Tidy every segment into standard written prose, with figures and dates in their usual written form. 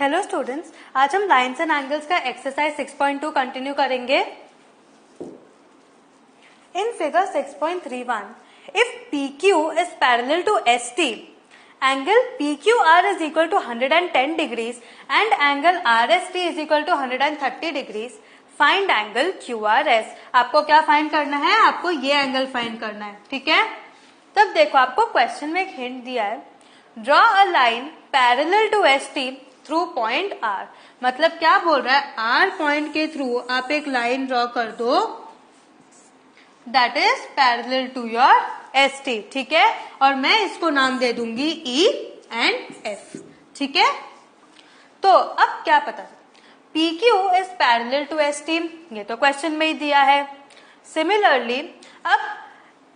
Hello students, आज हम lines and angles का एक्सरसाइज 6.2 कंटिन्यू करेंगे। In figure 6.31, if PQ is parallel to ST, angle PQR is equal to 110 degrees and angle RST is equal to 130 degrees. Find angle QRS. आपको क्या find करना है? आपको ये एंगल फाइंड करना है, ठीक है। तब देखो, आपको क्वेश्चन में एक हिंट दिया है, draw a line parallel to ST through point R। मतलब क्या बोल रहा है, R पॉइंट के थ्रू आप एक लाइन ड्रॉ कर दो that is parallel to your ST, ठीक है। और मैं इसको नाम दे दूंगी E एंड F, ठीक है। तो अब क्या पता, PQ is parallel to ST, ये तो क्वेश्चन में ही दिया है। सिमिलरली अब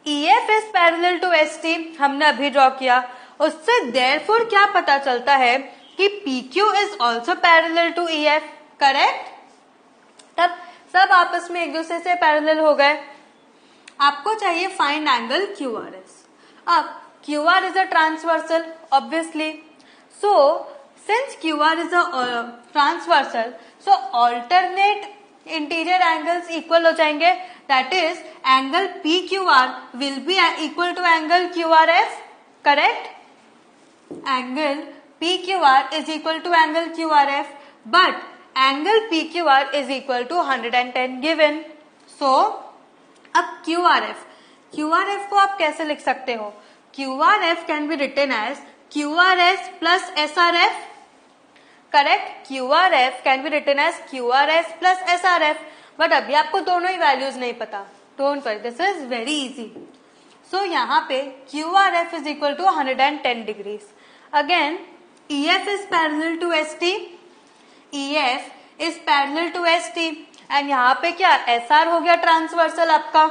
EF is parallel to ST, हमने अभी ड्रॉ किया, उससे देयरफॉर क्या पता चलता है कि PQ is also parallel to EF, correct. तब सब आपस में एक दूसरे से पैरेलल हो गए। आपको चाहिए फाइंड एंगल QRS। अब QR is a transversal obviously, so since QR is a transversal, so alternate interior angles equal हो जाएंगे, that is angle PQR will be equal to angle QRS, correct. Angle PQR is equal to angle QRF, but angle PQR is equal to 110 given. So, अब QRF को आप कैसे लिख सकते हो? QRF can be written as QRS plus SRF, correct? QRF can be written as QRS plus SRF, but अभी आपको दोनों ही वैल्यूज नहीं पता। Don't worry, this is very easy. So यहाँ पे QRF is equal to 110 degrees. Again, EF is parallel to ST, EF is parallel to ST, and यहाँ पे क्या SR हो गया ट्रांसवर्सल आपका।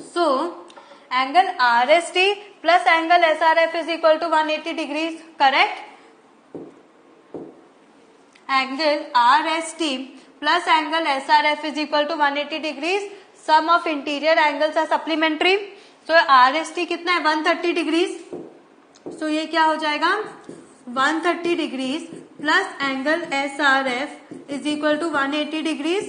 So, angle RST plus angle SRF is equal to 180 degrees, correct? Angle RST plus angle SRF is equal to 180 degrees. Sum of interior angles are supplementary. So, RST कितना है? 130 degrees. So ये क्या हो जाएगा, 130 degrees plus angle SRF is equal to 180 degrees.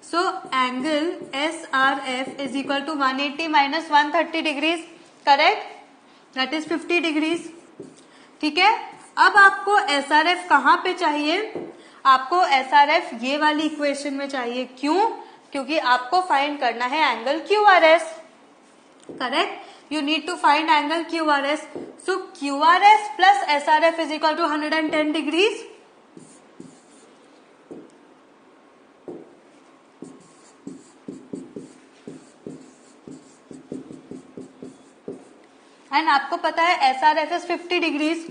So angle SRF is equal to 180 minus 130 degrees, correct, that is 50 degrees, ठीक है। अब आपको SRF कहाँ पे चाहिए? आपको SRF ये वाली इक्वेशन में चाहिए। क्यों? क्योंकि आपको फाइंड करना है angle QRS, correct. You need to find angle QRS. So QRS plus SRF is equal to 110 degrees. And आपको पता है SRF is 50 degrees.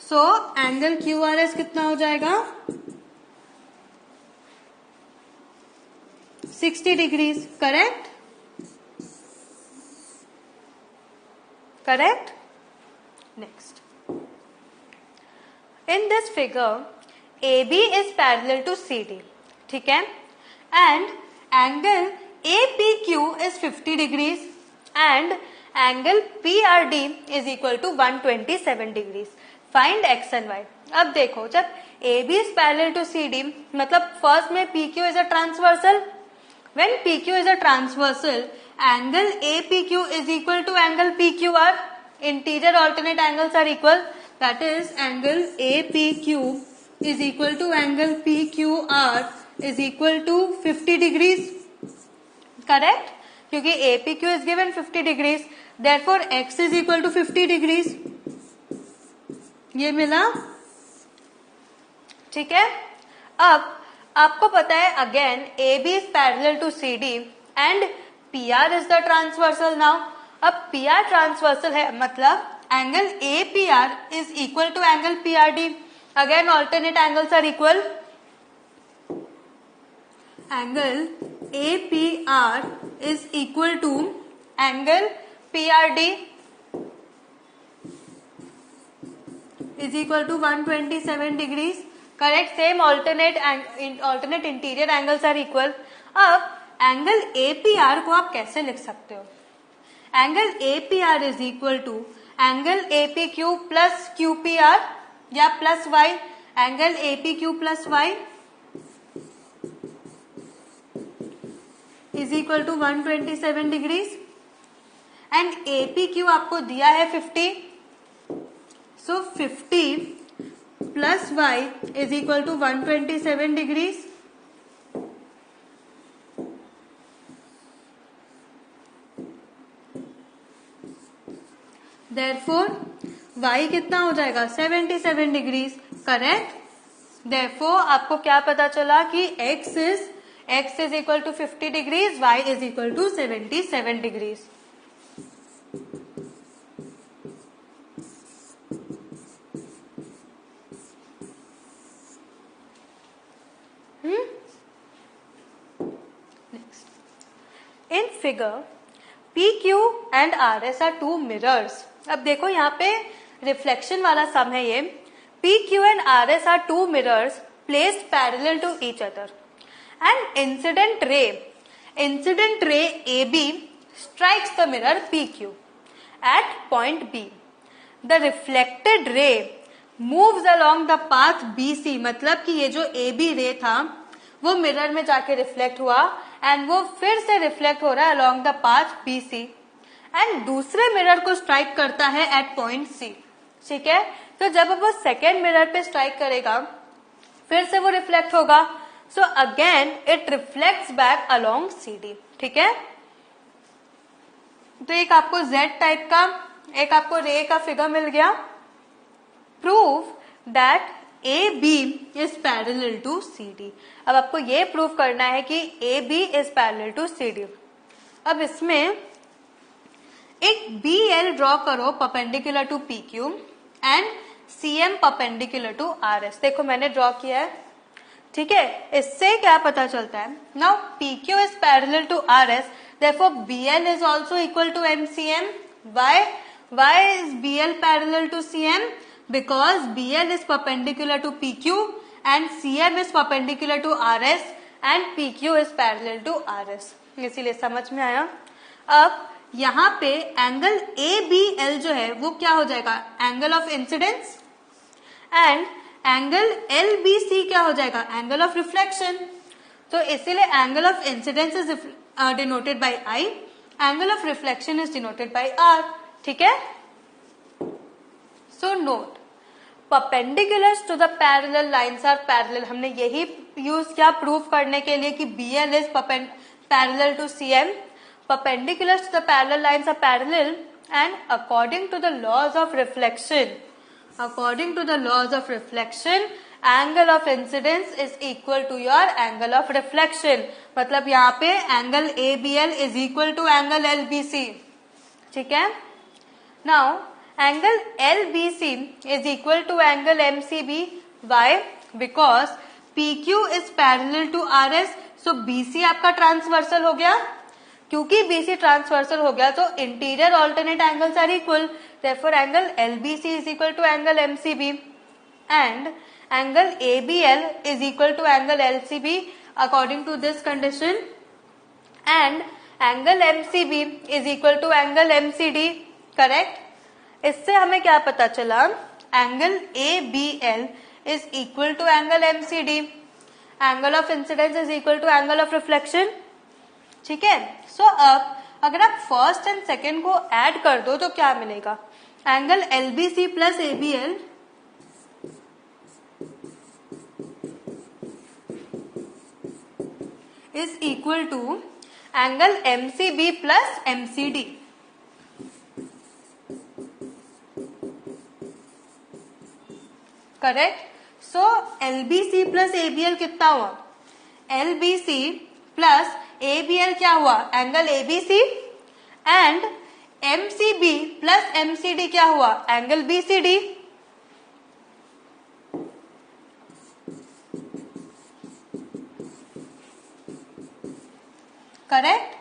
So angle QRS कितना हो जाएगा? 60 degrees, correct? Correct? Next. In this figure, AB is parallel to CD, ठीक है? And angle APQ is 50 degrees and angle PRD is equal to 127 degrees. Find X and Y. अब देखो, जब AB is parallel to CD, मतलब first में PQ is a transversal. When PQ is a transversal, angle APQ is equal to angle PQR. Interior alternate angles are equal. That is, angle APQ is equal to angle PQR is equal to 50 degrees. Correct? क्योंकि APQ is given 50 degrees. Therefore, X is equal to 50 degrees. ये मिला, ठीक है। अब आपको पता है again AB is parallel to CD and PR is the transversal now. अब PR ट्रांसवर्सल है, मतलब angle APR is equal to angle PRD. Again alternate angles are equal. Angle APR is equal to angle PRD is equal to 127 degrees. Correct, same alternate interior angles are equal. अब angle APR को आप कैसे लिख सकते हो? Angle APR is equal to angle APQ plus QPR या plus Y, angle APQ plus Y is equal to 127 degrees and APQ आपको दिया है 50, so 50 plus Y is equal to 127 degrees. Therefore y कितना हो जाएगा 77 डिग्रीज, करेक्ट। Therefore आपको क्या पता चला कि x is equal to 50 degrees, y is equal to 77 degrees. Next, in figure PQ and RS are two mirrors. अब देखो यहाँ पे रिफ्लेक्शन वाला सम है ये। PQ and RS are two mirrors placed parallel to each other and incident ray AB strikes the mirror PQ at point B. The reflected ray moves along the path BC, मतलब कि ये जो AB रे था वो mirror में जाके reflect हुआ एंड वो फिर से रिफ्लेक्ट हो रहा है along the path BC and दूसरे मिरर को स्ट्राइक करता है एट पॉइंट C, ठीक है। तो जब वो सेकेंड मिरर पे स्ट्राइक करेगा फिर से वो रिफ्लेक्ट होगा, so again it reflects back along CD, ठीक है। तो एक आपको Z टाइप का, एक आपको रे का फिगर मिल गया। Prove that AB is parallel to CD। अब आपको ये प्रूव करना है कि AB is parallel to CD। अब इसमें एक BL ड्रॉ करो perpendicular to PQ and CM perpendicular to RS। देखो मैंने ड्रॉ किया है, ठीक है। इससे क्या पता चलता है, now PQ is parallel to RS, therefore BL is also equal to MCM. Why is BL parallel to CM? Because BL is perpendicular to PQ and CM is perpendicular to RS and PQ is parallel to RS. इसीलिए समझ में आया। अब यहाँ पे angle ABL जो है वो क्या हो जाएगा, angle of incidence, and angle LBC क्या हो जाएगा, एंगल ऑफ रिफ्लेक्शन। तो इसीलिए angle of incidence is denoted by I, angle of reflection is denoted by R, ठीक है। So note, perpendiculars to the parallel lines are parallel. हमने यही use किया प्रूफ करने के लिए कि BL is parallel to CM, perpendiculars to the parallel lines are parallel, and according to the laws of reflection, angle of incidence is equal to your angle of reflection। मतलब यहाँ पे angle ABL is equal to angle LBC, ठीक है। Now angle LBC is equal to angle MCB. Why? Because PQ is parallel to RS, so BC आपका transversal हो गया। क्योंकि BC transversal हो गया तो interior alternate angles are equal, therefore angle LBC is equal to angle MCB and angle ABL is equal to angle LCB according to this condition, and angle MCB is equal to angle MCD, correct. इससे हमें क्या पता चला, angle ABL is equal to angle MCD, angle of incidence is equal to angle of reflection, ठीक है। सो अब अगर आप फर्स्ट एंड सेकेंड को ऐड कर दो तो क्या मिलेगा, angle LBC plus ABL is equal to angle MCB plus MCD, correct. So LBC plus ABL कितना हुआ, LBC प्लस ABL क्या हुआ, angle ABC, and MCB plus MCD क्या हुआ, angle BCD, correct.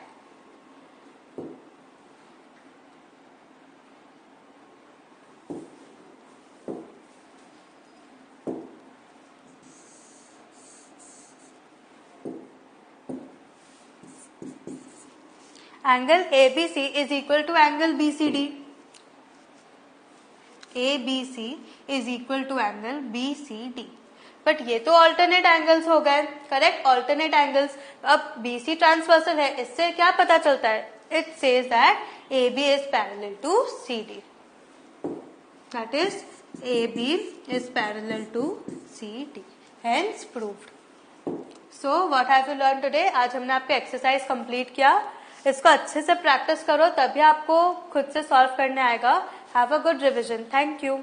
Angle ABC is equal to angle BCD. ABC is equal to angle BCD. But ये तो alternate angles हो गए, करेक्ट, ऑल्टरनेट एंगल्स. अब BC transversal है, इससे क्या पता चलता है? It says that AB is parallel to CD. That is AB is parallel to CD. Hence proved. So what have you learn today? आज हमने आपका एक्सरसाइज कंप्लीट किया. इसको अच्छे से प्रैक्टिस करो, तभी आपको खुद से सॉल्व करने आएगा. Have a good revision. Thank you.